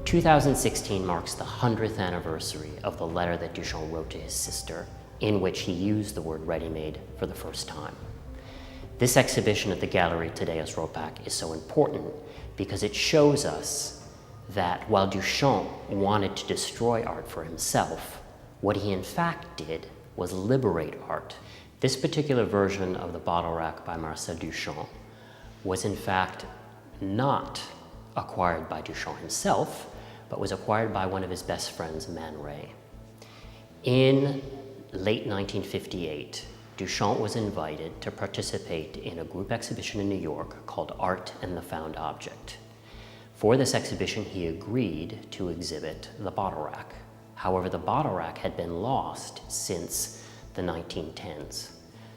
2016 marks the 100th anniversary of the letter that Duchamp wrote to his sister, in which he used the word ready-made for the first time. This exhibition at the gallery today as Ropac is so important because it shows us that while Duchamp wanted to destroy art for himself, what he in fact did was liberate art. This particular version of the bottle rack by Marcel Duchamp was in fact not acquired by Duchamp himself, but was acquired by one of his best friends, Man Ray. In late 1958, Duchamp was invited to participate in a group exhibition in New York called Art and the Found Object. For this exhibition, he agreed to exhibit the bottle rack. However, the bottle rack had been lost since the 1910s.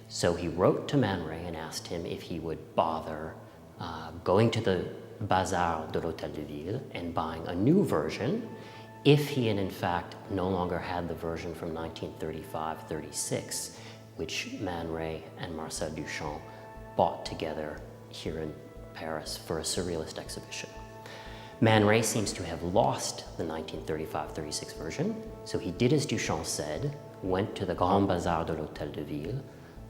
So he wrote to Man Ray and asked him if he would bother going to the Bazaar de l'Hôtel de Ville and buying a new version if he had in fact no longer had the version from 1935-36, which Man Ray and Marcel Duchamp bought together here in Paris for a surrealist exhibition. Man Ray seems to have lost the 1935-36 version, so he did as Duchamp said, went to the Grand Bazaar de l'Hôtel de Ville,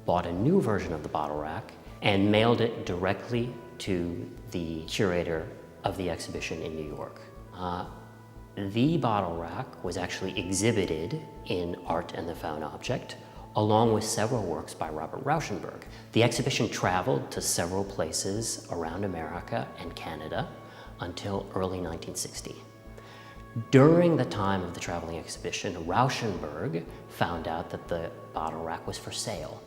bought a new version of the bottle rack, and mailed it directly to the curator of the exhibition in New York. The bottle rack was actually exhibited in Art and the Found Object, along with several works by Robert Rauschenberg. The exhibition traveled to several places around America and Canada until early 1960. During the time of the traveling exhibition, Rauschenberg found out that the bottle rack was for sale,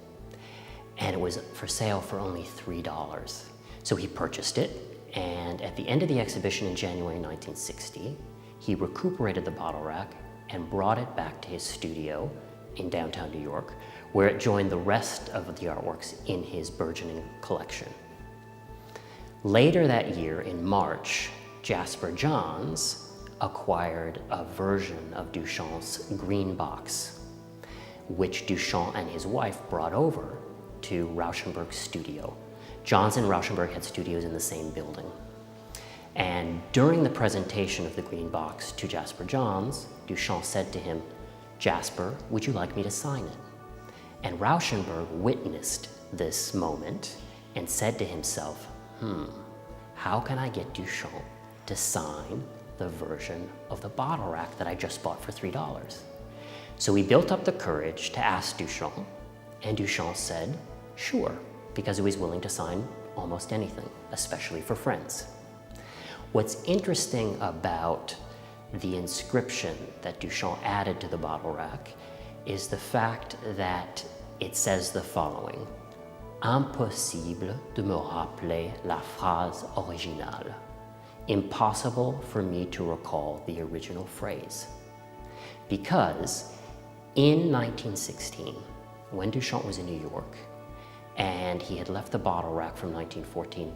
and it was for sale for only $3. So he purchased it, and at the end of the exhibition in January 1960, he recuperated the bottle rack and brought it back to his studio in downtown New York, where it joined the rest of the artworks in his burgeoning collection. Later that year, in March, Jasper Johns acquired a version of Duchamp's green box, which Duchamp and his wife brought over to Rauschenberg's studio. Johns and Rauschenberg had studios in the same building. And during the presentation of the green box to Jasper Johns, Duchamp said to him, "Jasper, would you like me to sign it?" And Rauschenberg witnessed this moment and said to himself, how can I get Duchamp to sign the version of the bottle rack that I just bought for $3? So he built up the courage to ask Duchamp, and Duchamp said, sure, because he was willing to sign almost anything, especially for friends. What's interesting about the inscription that Duchamp added to the bottle rack is the fact that it says the following: Impossible de me rappeler la phrase originale. Impossible for me to recall the original phrase. Because in 1916, when Duchamp was in New York, and he had left the bottle rack from 1914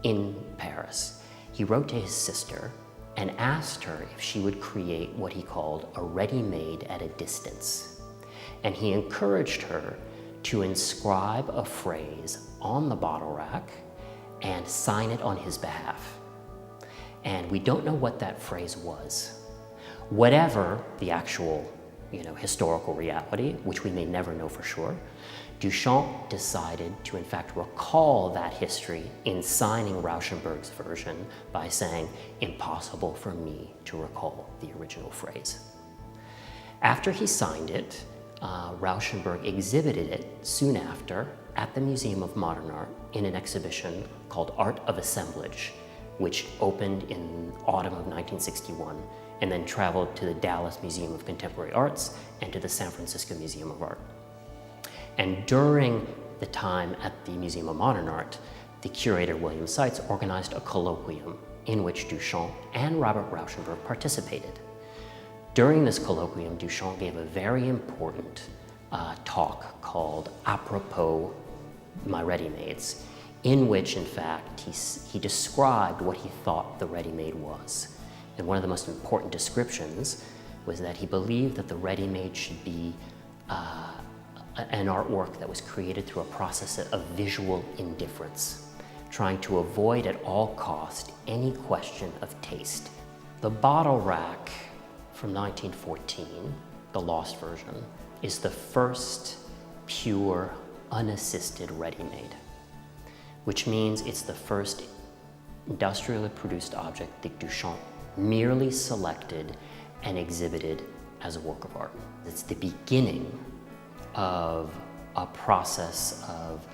in Paris, he wrote to his sister and asked her if she would create what he called a ready-made at a distance. And he encouraged her to inscribe a phrase on the bottle rack and sign it on his behalf. And we don't know what that phrase was. Whatever the actual, historical reality, which we may never know for sure, Duchamp decided to in fact recall that history in signing Rauschenberg's version by saying, impossible for me to recall the original phrase. After he signed it, Rauschenberg exhibited it soon after at the Museum of Modern Art in an exhibition called Art of Assemblage, which opened in autumn of 1961 and then traveled to the Dallas Museum of Contemporary Arts and to the San Francisco Museum of Art. And during the time at the Museum of Modern Art, the curator William Seitz organized a colloquium in which Duchamp and Robert Rauschenberg participated. During this colloquium, Duchamp gave a very important talk called Apropos My Ready-Mades, in which, in fact, he described what he thought the ready-made was. And one of the most important descriptions was that he believed that the ready-made should be an artwork that was created through a process of visual indifference, trying to avoid at all cost any question of taste. The bottle rack from 1914, the lost version, is the first pure, unassisted ready-made, which means it's the first industrially produced object that Duchamp merely selected and exhibited as a work of art. It's the beginning of a process of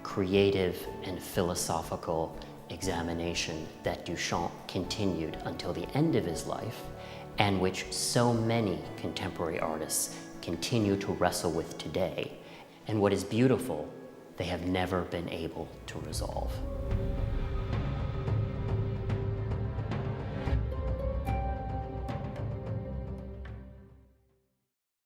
creative and philosophical examination that Duchamp continued until the end of his life, and which so many contemporary artists continue to wrestle with today. And what is beautiful, they have never been able to resolve.